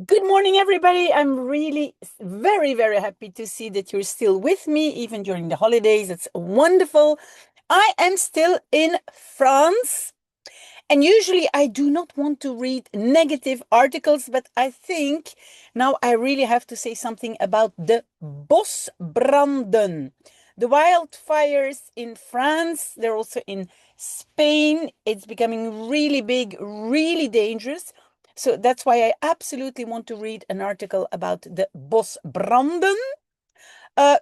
Good morning, everybody. I'm really very happy to see that you're still with me, even during the holidays. It's wonderful. I am still in France, and usually I do not want to read negative articles, but I think now I really have to say something about the bosbranden. The wildfires in France, they're also in Spain. It's becoming really big, really dangerous. So that's why I absolutely want to read an article about the bosbranden.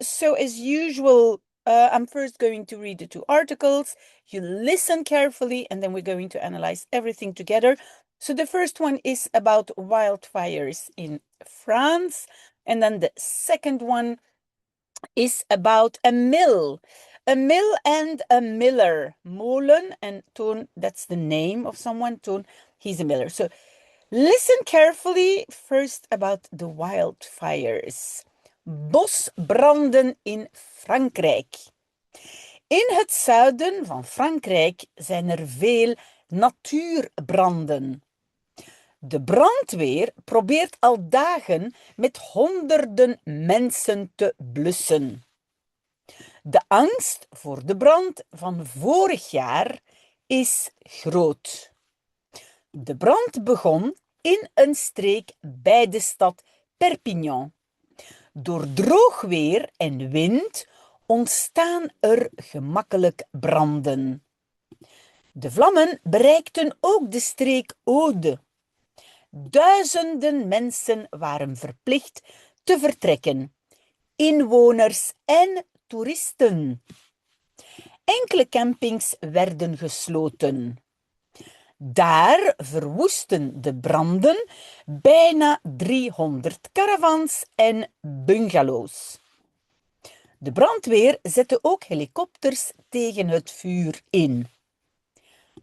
So as usual, I'm first going to read the two articles. You listen carefully, and then we're going to analyze everything together. So the first one is about wildfires in France. And then the second one is about a mill. A mill and a miller. Molen and Toon, that's the name of someone. Toon, he's a miller. So listen carefully first about the wildfires. Bosbranden in Frankrijk. In het zuiden van Frankrijk zijn er veel natuurbranden. De brandweer probeert al dagen met honderden mensen te blussen. De angst voor de brand van vorig jaar is groot. De brand begon in een streek bij de stad Perpignan. Door droog weer en wind ontstaan er gemakkelijk branden. De vlammen bereikten ook de streek Aude. Duizenden mensen waren verplicht te vertrekken, inwoners en toeristen. Enkele campings werden gesloten. Daar verwoesten de branden bijna 300 caravans en bungalows. De brandweer zette ook helikopters tegen het vuur in.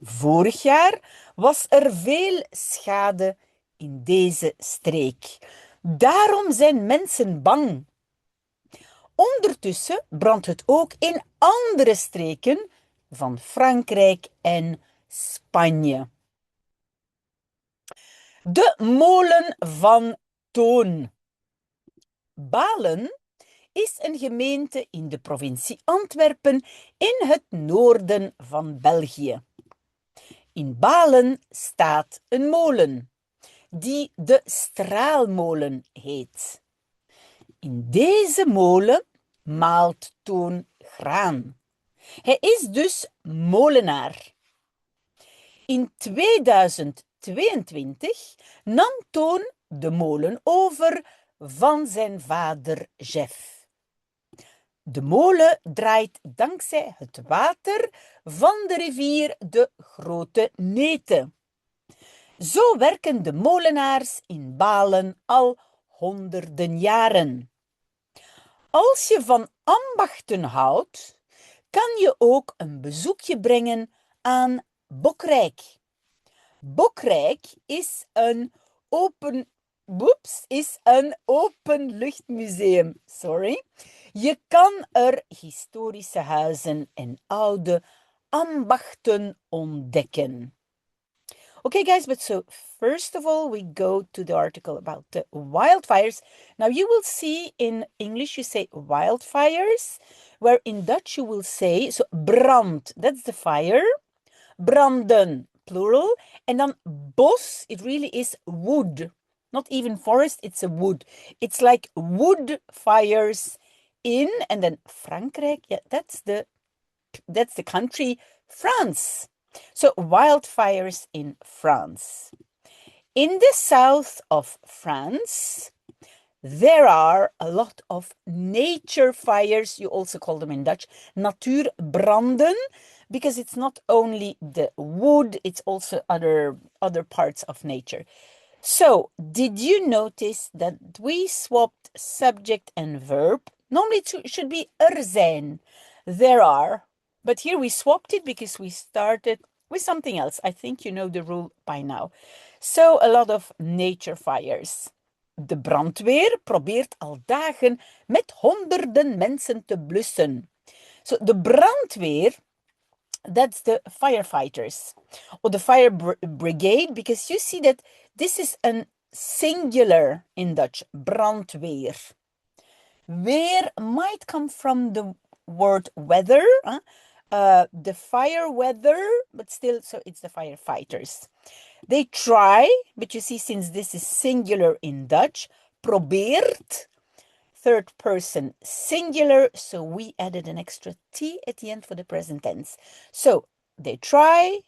Vorig jaar was er veel schade in deze streek. Daarom zijn mensen bang. Ondertussen brandt het ook in andere streken van Frankrijk en Spanje. De molen van Toon. Balen is een gemeente in de provincie Antwerpen in het noorden van België. In Balen staat een molen, die de straalmolen heet. In deze molen maalt Toon graan. Hij is dus molenaar. In 2022 nam Toon de molen over van zijn vader Jeff. De molen draait dankzij het water van de rivier de Grote Nete. Zo werken de molenaars in Balen al honderden jaren. Als je van ambachten houdt, kan je ook een bezoekje brengen aan Bokrijk. Bokrijk is een openluchtmuseum. Je kan er historische huizen en oude ambachten ontdekken. Okay, guys, but so first of all, we go to the article about the wildfires. Now, you will see in English, you say wildfires, where in Dutch you will say, so brand, that's the fire, branden, plural, and then bos, it really is wood, not even forest, it's a wood. It's like wood fires in, and then Frankrijk, yeah, that's the country, France. So wildfires in France. In the south of France, there are a lot of nature fires. You also call them in Dutch natuurbranden, because it's not only the wood, it's also other parts of nature. So, did you notice that we swapped subject and verb? Normally it should be er zijn. There are. But here we swapped it because we started with something else. I think you know the rule by now. So, a lot of nature fires. De brandweer probeert al dagen met honderden mensen te blussen. So, de brandweer, that's the firefighters or the fire brigade, because you see that this is an singular in Dutch, brandweer. Weer might come from the word weather, the fire weather, but still, so it's the firefighters. They try, but you see, since this is singular in Dutch, probeert, third person singular, so we added an extra T at the end for the present tense. So they try,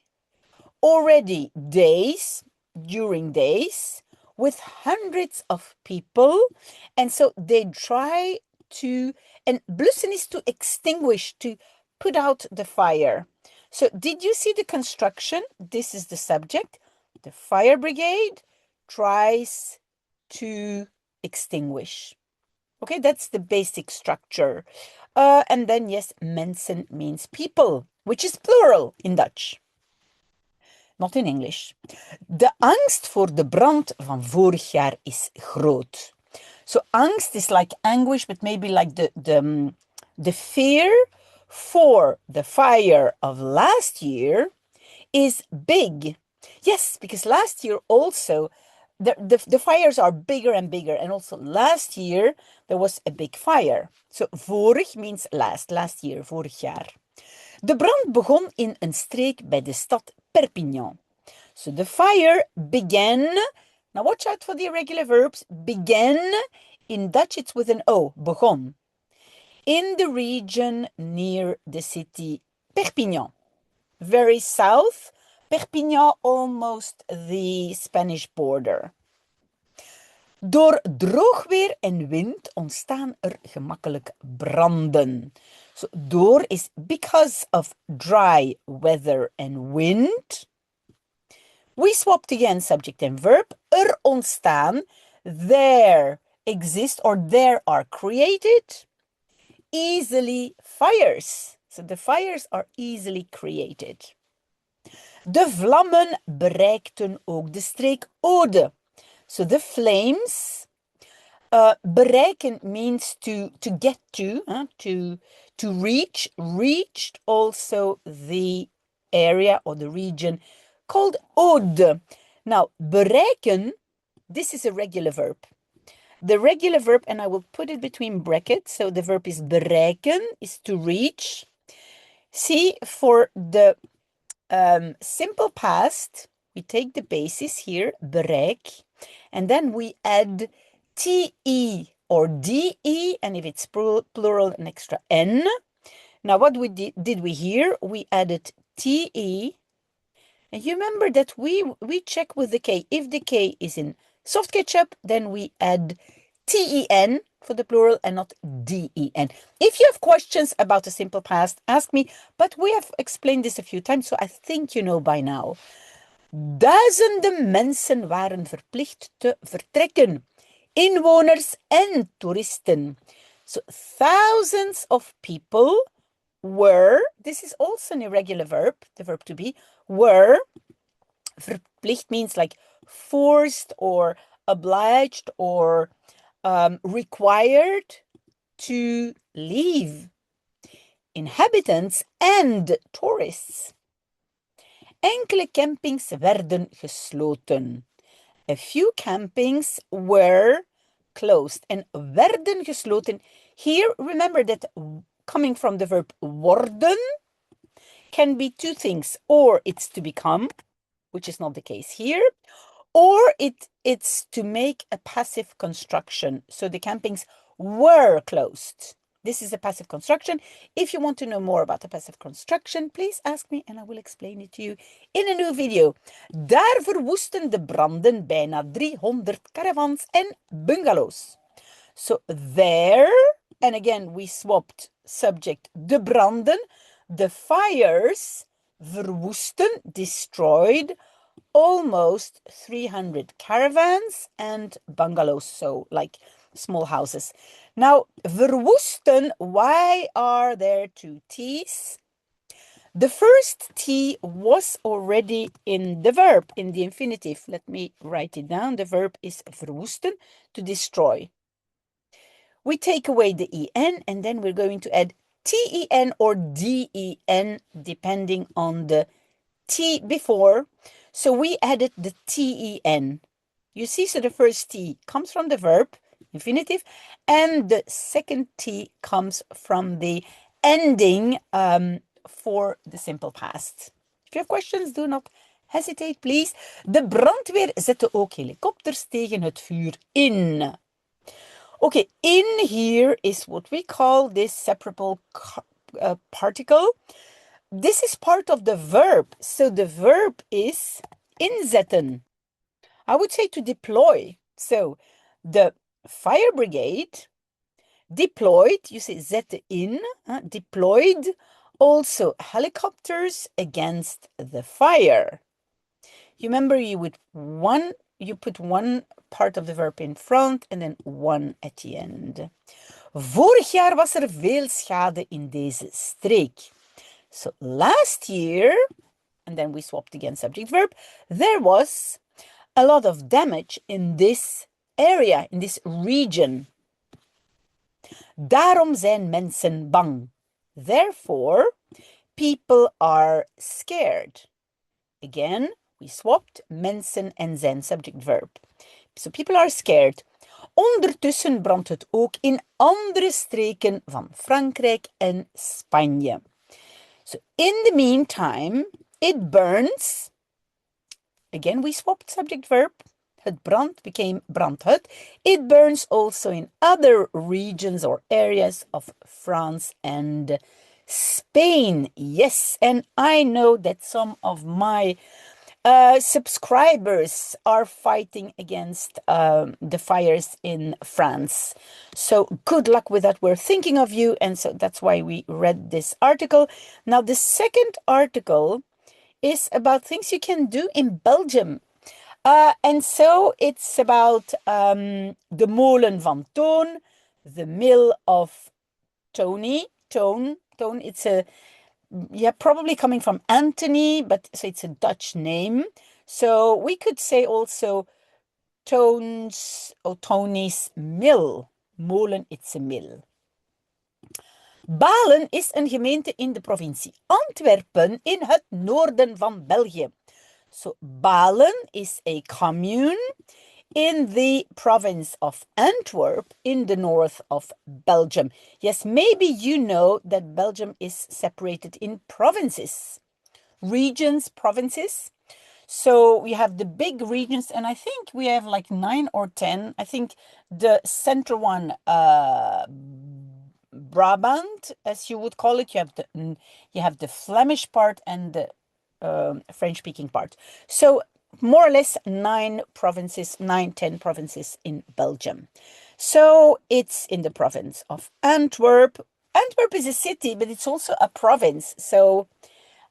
already days, during days, with hundreds of people, and so they try to, and blussen is to extinguish, to put out the fire. So did you see the construction? This is the subject. The fire brigade tries to extinguish. Okay, that's the basic structure. And then, yes, mensen means people, which is plural in Dutch. Not in English. De angst voor de brand van vorig jaar is groot. So angst is like anguish, but maybe like the fear for the fire of last year is big. Yes, because last year also, the fires are bigger and bigger. And also last year, there was a big fire. So vorig means last year, vorig jaar. De brand begon in een streek bij de stad Perpignan. So the fire began. Now watch out for the irregular verbs. Began, in Dutch it's with an O, begon. In the region near the city Perpignan. Very south. Perpignan, almost the Spanish border. Door droog weer en wind ontstaan er gemakkelijk branden. So door is because of dry weather and wind. We swapped again subject and verb. Er ontstaan, there exist or there are created easily fires. So the fires are easily created. De vlammen bereikten ook de streek Ode. So the flames, bereiken means to get to reach, reached also the area or the region called Ode. Now, bereiken, this is a regular verb. The regular verb, and I will put it between brackets, so the verb is bereiken, is to reach. See, for the simple past, we take the basis here, bereik, and then we add te or de, and if it's plural, an extra n. Now, what did we here? We added te, and you remember that we check with the K. If the K is in soft ketchup, then we add ten for the plural and not den. If you have questions about the simple past, ask me, but we have explained this a few times, so I think you know by now. Duizenden mensen waren verplicht te vertrekken. Inwoners en toeristen. So thousands of people were, this is also an irregular verb, the verb to be, were, verplicht means like forced or obliged or required to leave. Inhabitants and tourists. Enkele campings werden gesloten. A few campings were closed. And werden gesloten, here remember that coming from the verb worden can be two things. Or it's to become, which is not the case here, or it's to make a passive construction. So the campings were closed. This is a passive construction. If you want to know more about the passive construction, please ask me and I will explain it to you in a new video. Daar verwoesten de branden bijna 300 caravans en bungalows. So there, and again we swapped subject, de branden, the fires, verwoesten, destroyed, almost 300 caravans and bungalows, so like small houses. Now, verwoesten, why are there two T's? The first T was already in the verb, in the infinitive. Let me write it down. The verb is verwoesten, to destroy. We take away the en, and then we're going to add ten or den, depending on the T before. So we added the ten. You see, so the first T comes from the verb, infinitive, and the second T comes from the ending for the simple past. If you have questions, do not hesitate, please. De brandweer zette ook helikopters tegen het vuur in. Okay, in here is what we call this separable particle. This is part of the verb. So the verb is inzetten. I would say to deploy. So the fire brigade deployed, you say zette in, deployed also helicopters against the fire. You remember you put one part of the verb in front and then one at the end. Vorig jaar was er veel schade in deze streek. So last year, and then we swapped again subject-verb, there was a lot of damage in this area, in this region. Daarom zijn mensen bang. Therefore, people are scared. Again, we swapped mensen en zijn subject-verb. So people are scared. Ondertussen brandt het ook in andere streken van Frankrijk en Spanje. So in the meantime, it burns. Again, we swapped subject-verb. Het brandt became brandhut. It burns also in other regions or areas of France and Spain. Yes, and I know that some of my subscribers are fighting against the fires in France. So good luck with that. We're thinking of you, and so that's why we read this article. Now, the second article is about things you can do in Belgium. And so it's about the molen van Toon, the mill of Tony. Toon, it's a, yeah, probably coming from Anthony, but so it's a Dutch name. So we could say also Toon's or Tony's mill. Molen, it's a mill. Balen is een gemeente in de provincie Antwerpen in het noorden van België. So Balen is a commune in the province of Antwerp in the north of Belgium. Yes, maybe you know that Belgium is separated in provinces, regions, provinces. So we have the big regions, and I think we have like 9 or 10. I think the center one, Brabant, as you would call it, you have the Flemish part and the French-speaking part. So more or less 10 provinces in Belgium. So it's in the province of Antwerp. Antwerp is a city, but it's also a province. So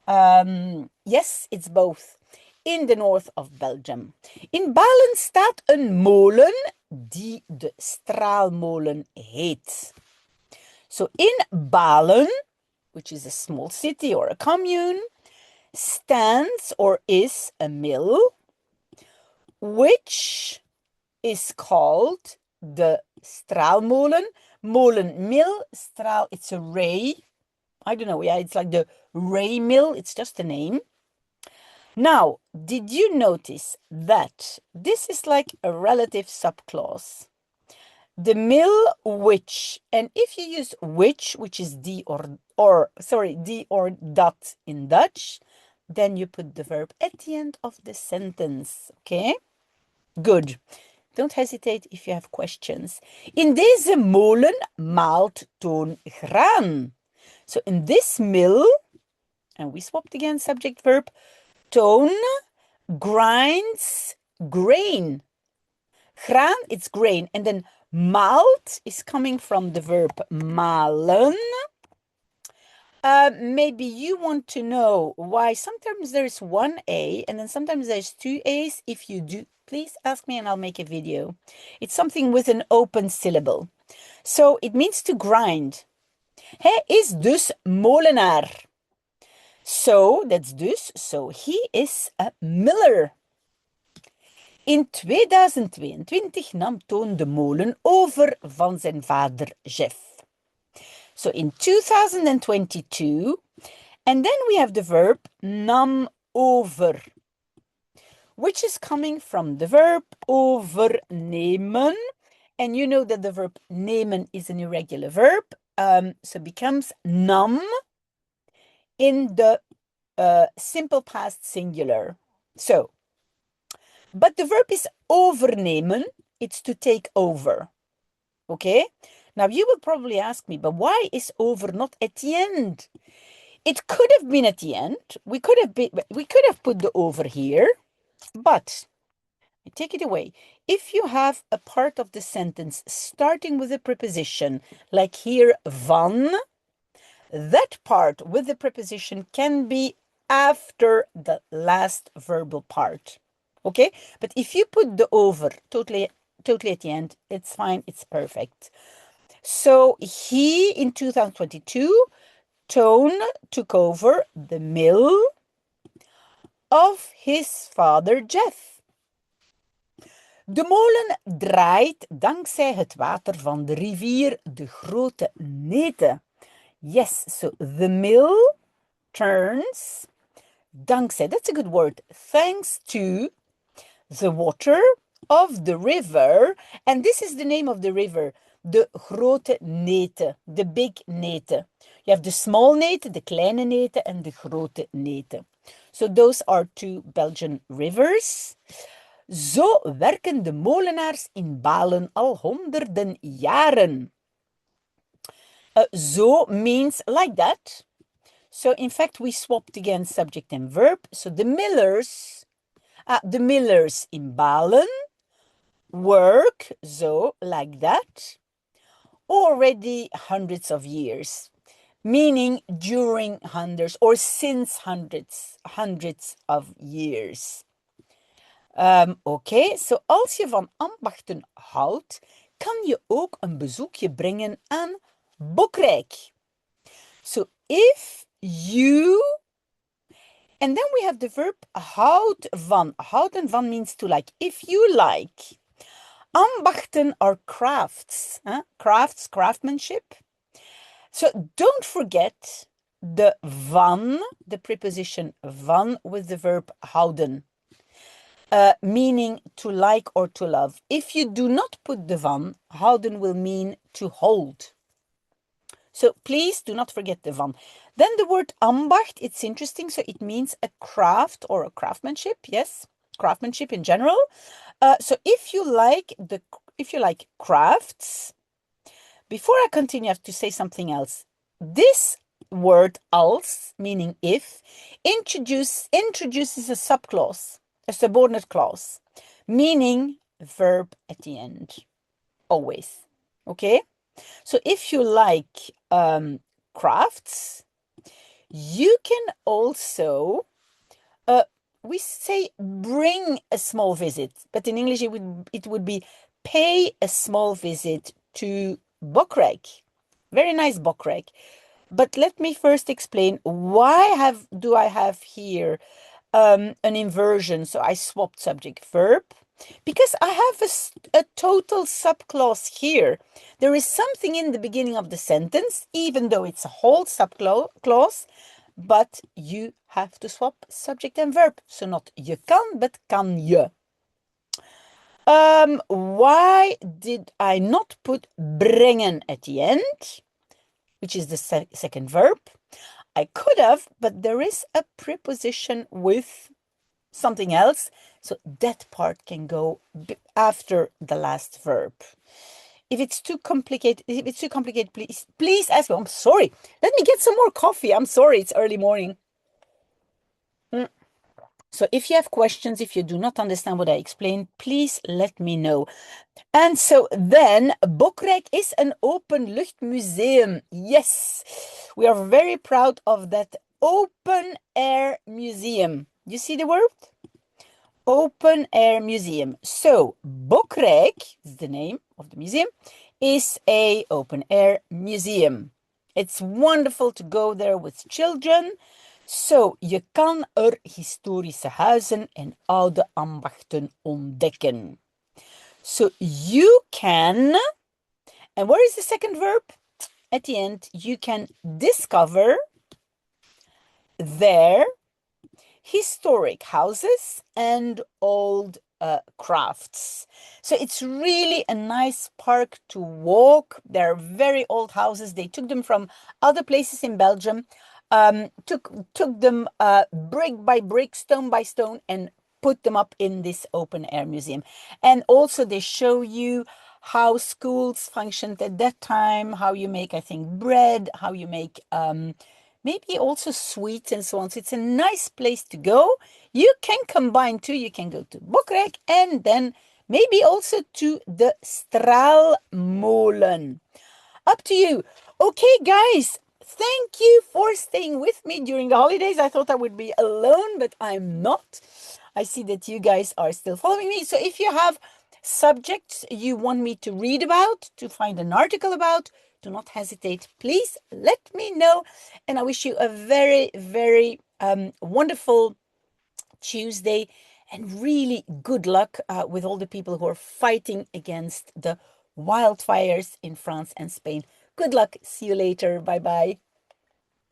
yes, it's both. In the north of Belgium. In Balen staat een molen die de straalmolen heet. So in Balen, which is a small city or a commune, stands or is a mill, which is called the straalmolen. Molen, mill, straal, it's a ray. I don't know, yeah, it's like the ray mill, it's just a name. Now, did you notice that this is like a relative subclause? The mill which, and if you use which is die or dat in Dutch, then you put the verb at the end of the sentence, okay? Good. Don't hesitate if you have questions. In deze molen maalt Toon graan. So in this mill, and we swapped again subject-verb, Toon grinds grain. Graan, it's grain. And then maalt is coming from the verb malen. Maybe you want to know why sometimes there's one A and then sometimes there's 2 A's. If you do, please ask me and I'll make a video. It's something with an open syllable. So it means to grind. Hij is dus molenaar. So, that's dus, so he is a miller. In 2022 nam Toon de molen over van zijn vader Jeff. So in 2022, and then we have the verb nam over, which is coming from the verb overnemen. And you know that the verb nemen is an irregular verb, so becomes nam in the simple past singular. So, but the verb is overnemen, it's to take over. Okay? Now you will probably ask me, but why is over not at the end? It could have been at the end. We could have put the over here, but I take it away. If you have a part of the sentence starting with a preposition, like here van, that part with the preposition can be after the last verbal part. Okay? But if you put the over totally at the end, it's fine, it's perfect. So he, in 2022, Toon took over the mill of his father Jeff. De molen draait dankzij het water van de rivier de Grote Nete. Yes, so the mill turns, dankzij, that's a good word, thanks to the water of the river. And this is the name of the river, de Grote Nete, the big Nete. You have the small Nete, the kleine Nete, and the Grote Nete. So those are two Belgian rivers. Zo werken de molenaars in Balen al honderden jaren. Zo means like that. So in fact, we swapped again subject and verb. So the millers in Balen work, so like that, already hundreds of years, meaning during hundreds or since hundreds of years. Oké, so als je van ambachten houdt, kan je ook een bezoekje brengen aan Bokrijk. So if you, and then we have the verb houd van. Houden van means to like. If you like. Ambachten are crafts. Crafts, craftsmanship. So don't forget the van, the preposition van with the verb houden. Meaning to like or to love. If you do not put the van, houden will mean to hold. So please do not forget the van. Then the word ambacht, it's interesting. So it means a craft or a craftsmanship. Yes, craftsmanship in general. So if you like crafts, before I continue, I have to say something else. This word als, meaning if, introduces a subclause, a subordinate clause, meaning verb at the end, always. Okay? So if you like crafts, you can also, we say bring a small visit, but in English it would be pay a small visit to Bokrijk. Very nice Bokrijk. But let me first explain why do I have here an inversion. So I swapped subject verb. Because I have a total subclause here. There is something in the beginning of the sentence, even though it's a whole subclause, but you have to swap subject and verb. So not je kan, but kan je. Why did I not put brengen at the end, which is the second verb? I could have, but there is a preposition with something else, so that part can go after the last verb. If it's too complicated, please ask me. I'm sorry. Let me get some more coffee. I'm sorry, it's early morning. So if you have questions, if you do not understand what I explained, please let me know. And so then, Bokrijk is an openluchtmuseum. Yes, we are very proud of that open air museum. You see the word? Open air museum. So Bokrijk, is the name of the museum, is a open air museum. It's wonderful to go there with children. So je kan historische huizen en oude ambachten ontdekken. So you can, and where is the second verb? At the end, you can discover their historic houses and old crafts. So it's really a nice park to walk. They're very old houses. They took them from other places in Belgium, took them brick by brick, stone by stone, and put them up in this open air museum. And also they show you how schools functioned at that time, how you make, I think, bread, how you make maybe also sweets and so on. So it's a nice place to go. You can combine two. You can go to Bokrijk and then maybe also to the Straalmolen. Up to you. Okay, guys, thank you for staying with me during the holidays. I thought I would be alone, but I'm not. I see that you guys are still following me. So if you have subjects you want me to read about, to find an article about, do not hesitate. Please let me know. And I wish you a very, very wonderful Tuesday and really good luck with all the people who are fighting against the wildfires in France and Spain. Good luck. See you later. Bye-bye.